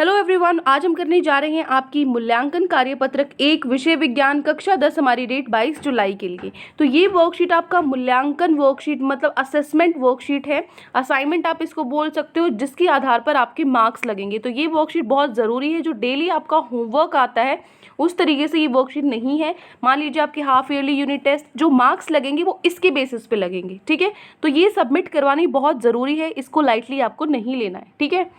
Hello everyone, आज हम करने जा रहे हैं आपकी मूल्यांकन कार्यपत्रक 1 विषय विज्ञान कक्षा 10 हमारी डेट 22 जुलाई के लिए। तो ये वर्कशीट आपका मूल्यांकन वर्कशीट मतलब असेसमेंट वर्कशीट है, असाइनमेंट आप इसको बोल सकते हो, जिसके आधार पर आपके मार्क्स लगेंगे। तो ये वर्कशीट बहुत ज़रूरी है, जो डेली आपका होमवर्क आता है उस तरीके से ये वर्कशीट नहीं है। मान लीजिए आपके हाफ ईयरली यूनिट टेस्ट जो मार्क्स लगेंगे वो इसके बेसिस पे लगेंगे, ठीक है। तो ये सबमिट करवानी बहुत ज़रूरी है, इसको लाइटली आपको नहीं लेना है, ठीक है।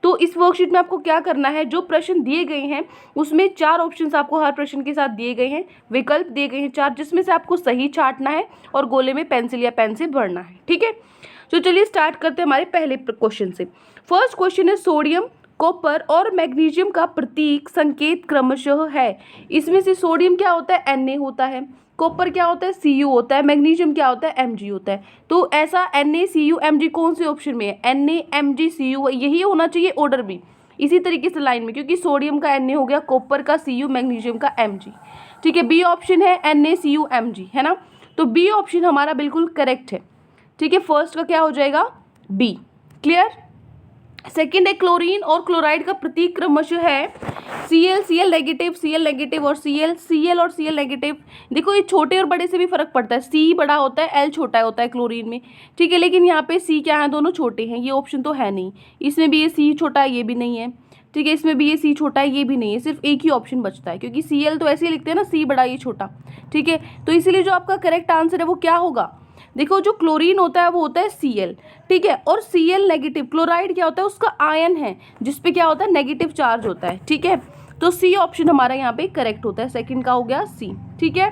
तो इस वर्कशीट में आपको क्या करना है, जो प्रश्न दिए गए हैं उसमें 4 ऑप्शंस आपको हर प्रश्न के साथ दिए गए हैं, विकल्प दिए गए हैं 4, जिसमें से आपको सही छांटना है और गोले में पेंसिल या पेन से भरना है, ठीक है। तो चलिए स्टार्ट करते हैं हमारे पहले क्वेश्चन से। फर्स्ट क्वेश्चन है, सोडियम, कॉपर और मैग्नीशियम का प्रतीक संकेत क्रमशः है। इसमें से सोडियम क्या होता है, Na होता है, कॉपर क्या होता है, Cu होता है, मैग्नीशियम क्या होता है, Mg होता है। तो ऐसा Na Cu Mg कौन से ऑप्शन में है, Na Mg Cu, यही होना चाहिए ऑर्डर भी इसी तरीके से लाइन में, क्योंकि सोडियम का Na हो गया, कॉपर का Cu, मैग्नीशियम का Mg, ठीक है। बी ऑप्शन है Na Cu Mg, है ना। तो बी ऑप्शन हमारा बिल्कुल करेक्ट है, ठीक है। फर्स्ट का क्या हो जाएगा, बी। क्लियर। सेकेंड है, क्लोरीन और क्लोराइड का प्रतीक क्रमशः है Cl, Cl negative, Cl negative और Cl, Cl और Cl नेगेटिव। देखो ये छोटे और बड़े से भी फर्क पड़ता है, C बड़ा होता है, L छोटा होता है क्लोरीन में, ठीक है। लेकिन यहाँ पे C क्या है, दोनों छोटे हैं, ये ऑप्शन तो है नहीं। इसमें भी ये C छोटा है, ये भी नहीं है, ठीक है। इसमें भी ये C छोटा है, ये भी नहीं है, सिर्फ एक ही ऑप्शन बचता है, क्योंकि Cl तो ऐसे ही लिखते हैं ना, C बड़ा ये छोटा, ठीक है। तो इसीलिए जो आपका करेक्ट आंसर है वो क्या होगा, देखो जो क्लोरीन होता है वो होता है Cl, ठीक है। और Cl नेगेटिव, क्लोराइड क्या होता है, उसका आयन है जिसपे क्या होता है, नेगेटिव चार्ज होता है, ठीक है। तो सी ऑप्शन हमारा यहाँ पे करेक्ट होता है, सेकंड का हो गया सी, ठीक है।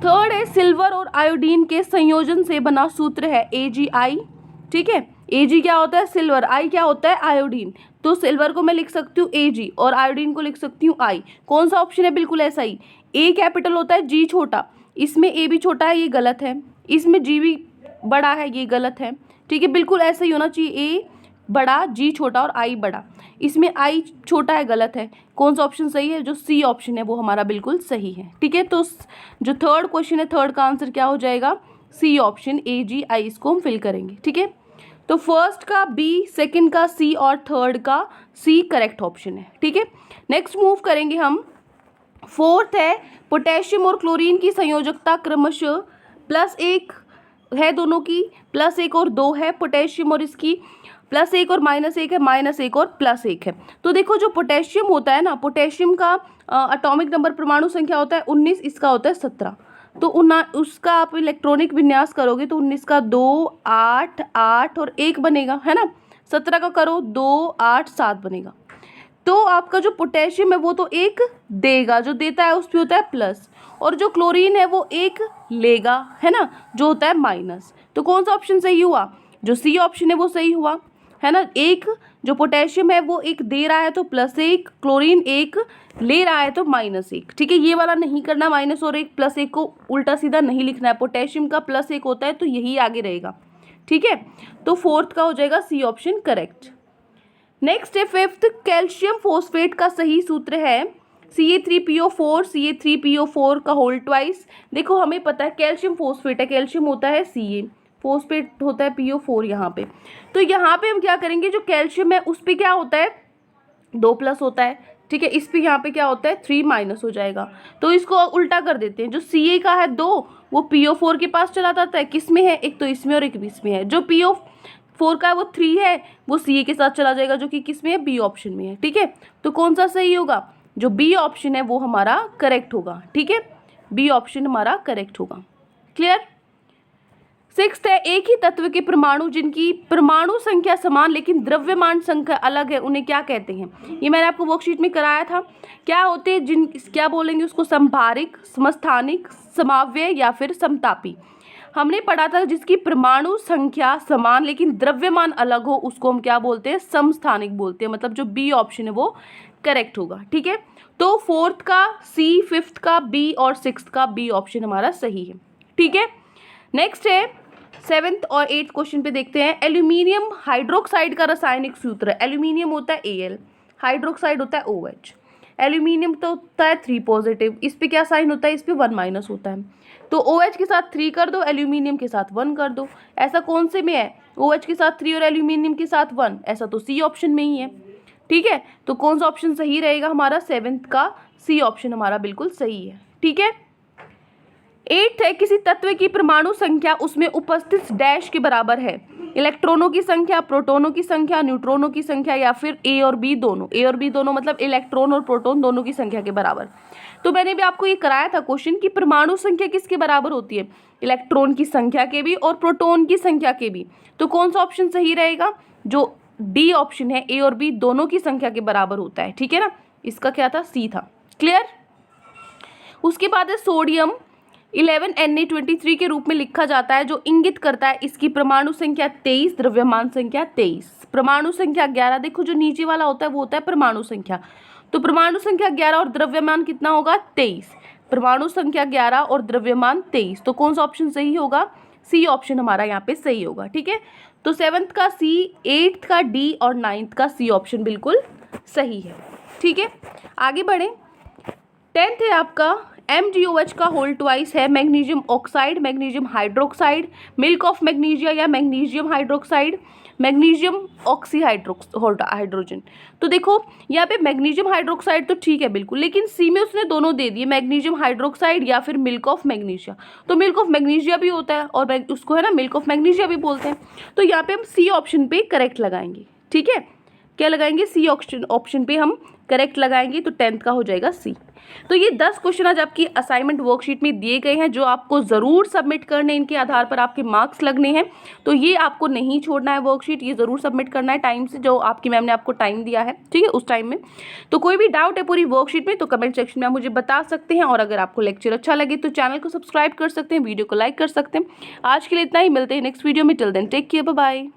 थर्ड है, सिल्वर और आयोडीन के संयोजन से बना सूत्र है AgI, ठीक है। Ag क्या होता है, सिल्वर, I क्या होता है, आयोडीन। तो सिल्वर को मैं लिख सकती हूँ Ag और आयोडीन को लिख सकती हूँ I। कौन सा ऑप्शन है, बिल्कुल ऐसा ही। A कैपिटल होता है, G छोटा, इसमें A भी छोटा है, ये गलत है। इसमें G भी बड़ा है, ये गलत है, ठीक है। बिल्कुल ऐसा ही होना चाहिए, A बड़ा, G छोटा और I बड़ा। इसमें I छोटा है, गलत है। कौन सा ऑप्शन सही है, जो C ऑप्शन है वो हमारा बिल्कुल सही है, ठीक है। तो जो थर्ड क्वेश्चन है, थर्ड का आंसर क्या हो जाएगा, C ऑप्शन AgI, इसको हम फिल करेंगे, ठीक है। तो फर्स्ट का B, सेकंड का C और थर्ड का C करेक्ट ऑप्शन है, ठीक है। नेक्स्ट मूव करेंगे हम। फोर्थ है, पोटेशियम और क्लोरीन की संयोजकता क्रमशः +1 है, दोनों की +1 और 2 है, पोटेशियम और इसकी +1 और -1 है, -1 और +1 है। तो देखो जो पोटेशियम होता है ना, पोटेशियम का एटॉमिक नंबर परमाणु संख्या होता है 19, इसका होता है 17। तो उसका आप इलेक्ट्रॉनिक विन्यास करोगे तो 19 का 2, 8, 8 और 1 बनेगा, है ना। 17 का करो 2, 8, 7 बनेगा। तो आपका जो पोटेशियम है वो तो 1 देगा, जो देता है उस पर होता है प्लस, और जो क्लोरीन है वो 1 लेगा, है ना, जो होता है माइनस। तो कौन सा ऑप्शन सही हुआ, जो सी ऑप्शन है वो सही हुआ, है ना। एक जो पोटेशियम है वो 1 दे रहा है तो +1, क्लोरीन 1 ले रहा है तो -1, ठीक है। ये वाला नहीं करना, माइनस और 1 +1 को उल्टा सीधा नहीं लिखना है, पोटेशियम का +1 होता है तो यही आगे रहेगा, ठीक है। तो फोर्थ का हो जाएगा सी ऑप्शन करेक्ट। नेक्स्ट है फिफ्थ, कैल्शियम फॉस्फेट का सही सूत्र है Ca3PO4, Ca3PO4 का होल ट्वाइस। देखो हमें पता है कैल्शियम फॉस्फेट है, कैल्शियम होता है Ca, फॉस्फेट होता है PO4 यहाँ पे। तो यहाँ पे हम क्या करेंगे, जो कैल्शियम है उस पर क्या होता है 2+ होता है, ठीक है। इस पे यहाँ पे क्या होता है 3- हो जाएगा। तो इसको उल्टा कर देते हैं, जो Ca का है 2 वो PO4 के पास चला जाता है, किस में है, एक तो इसमें और एक भी इसमें है। जो PO4 का है वो 3 है, वो Ca के साथ चला जाएगा, जो कि किस में है, बी ऑप्शन में है, ठीक है। तो कौन सा सही होगा, जो बी ऑप्शन है वो हमारा करेक्ट होगा, ठीक है। बी ऑप्शन हमारा करेक्ट होगा। क्लियर। सिक्स्थ है, एक ही तत्व के परमाणु जिनकी परमाणु संख्या समान लेकिन द्रव्यमान संख्या अलग है उन्हें क्या कहते हैं। ये मैंने आपको वर्कशीट में कराया था। क्या होते हैं, क्या बोलेंगे उसको, समभारिक, समस्थानिक, समाव्यय या फिर समतापी। हमने पढ़ा था जिसकी परमाणु संख्या समान लेकिन द्रव्यमान अलग हो उसको हम क्या बोलते हैं, समस्थानिक बोलते हैं। मतलब जो बी ऑप्शन है वो करेक्ट होगा, ठीक है। तो फोर्थ का सी, फिफ्थ का बी और सिक्स्थ का बी ऑप्शन हमारा सही है, ठीक है। नेक्स्ट है 7th और 8th क्वेश्चन पे देखते हैं। एल्यूमिनियम हाइड्रोक्साइड का रासायनिक सूत्र, एल्यूमिनियम होता है Al, हाइड्रोक्साइड होता है OH। एल्यूमिनियम तो होता है 3+, इस पे क्या साइन होता है, इस पे 1- होता है। तो OH के साथ 3 कर दो, एल्यूमिनियम के साथ 1 कर दो। ऐसा कौन से में है, OH के साथ 3 और एल्यूमिनियम के साथ 1, ऐसा तो सी ऑप्शन में ही है। ठीक है, तो कौन सा ऑप्शन सही रहेगा हमारा? 7th का सी ऑप्शन हमारा बिल्कुल सही है। ठीक है, 8th है, किसी तत्व की परमाणु संख्या उसमें उपस्थित डैश के बराबर है। इलेक्ट्रॉनों की संख्या, प्रोटॉनों की संख्या, न्यूट्रॉनों की संख्या, या फिर ए और बी दोनों। ए और बी दोनों मतलब इलेक्ट्रॉन और प्रोटॉन दोनों की संख्या के बराबर। तो मैंने भी आपको ये कराया था क्वेश्चन कि परमाणु संख्या किसके बराबर होती है? इलेक्ट्रॉन की संख्या के भी और प्रोटॉन की संख्या के भी। तो कौन सा ऑप्शन सही रहेगा? जो डी ऑप्शन है, ए और बी दोनों की संख्या के बराबर होता है। ठीक है ना, इसका क्या था? सी था। क्लियर? उसके बाद है सोडियम 11Na23 के रूप में लिखा जाता है, जो इंगित करता है इसकी परमाणु संख्या 23, द्रव्यमान संख्या 23। परमाणु संख्या 11, देखो जो नीचे वाला होता है वो होता है परमाणु संख्या। तो परमाणु संख्या 11 और द्रव्यमान कितना होगा? 23। परमाणु संख्या 11 और द्रव्यमान 23। तो कौन सा ऑप्शन सही होगा? सी ऑप्शन हमारा यहाँ पे सही होगा। ठीक है, तो 7th का सी, 8th का डी और 9th का सी ऑप्शन बिल्कुल सही है। ठीक है, आगे बढ़े। 10th है आपका MgOH का होल ट्वाइस है magnesium oxide, magnesium hydroxide, milk of magnesia या मैग्नीशियम हाइड्रोक्साइड, मैग्नीशियम हाइड्रोजन। तो देखो यहाँ पे मैग्नीशियम हाइड्रोक्साइड तो ठीक है बिल्कुल, लेकिन सी में उसने दोनों दे दिए, मैग्नीशियम हाइड्रोक्साइड या फिर मिल्क ऑफ मैग्नीशिया। तो मिल्क ऑफ मैग्नीशिया भी होता है और उसको है ना मिल्क ऑफ मैग्नीशिया भी बोलते हैं। तो यहाँ पे हम सी ऑप्शन पे करेक्ट लगाएंगे। ठीक है, क्या लगाएंगे? सी ऑप्शन पे हम करेक्ट लगाएंगे, तो 10th का हो जाएगा सी। तो ये 10 क्वेश्चन आज आपकी असाइनमेंट वर्कशीट में दिए गए हैं, जो आपको ज़रूर सबमिट करने, इनके आधार पर आपके मार्क्स लगने हैं। तो ये आपको नहीं छोड़ना है वर्कशीट, ये ज़रूर सबमिट करना है टाइम से, जो आपकी मैम ने आपको टाइम दिया है। ठीक है, उस टाइम में। तो कोई भी डाउट है पूरी वर्कशीट में तो कमेंट सेक्शन में आप मुझे बता सकते हैं, और अगर आपको लेक्चर अच्छा लगे तो चैनल को सब्सक्राइब कर सकते हैं, वीडियो को लाइक कर सकते हैं। आज के लिए इतना ही, मिलते हैं नेक्स्ट वीडियो में। Till then take care, bye bye.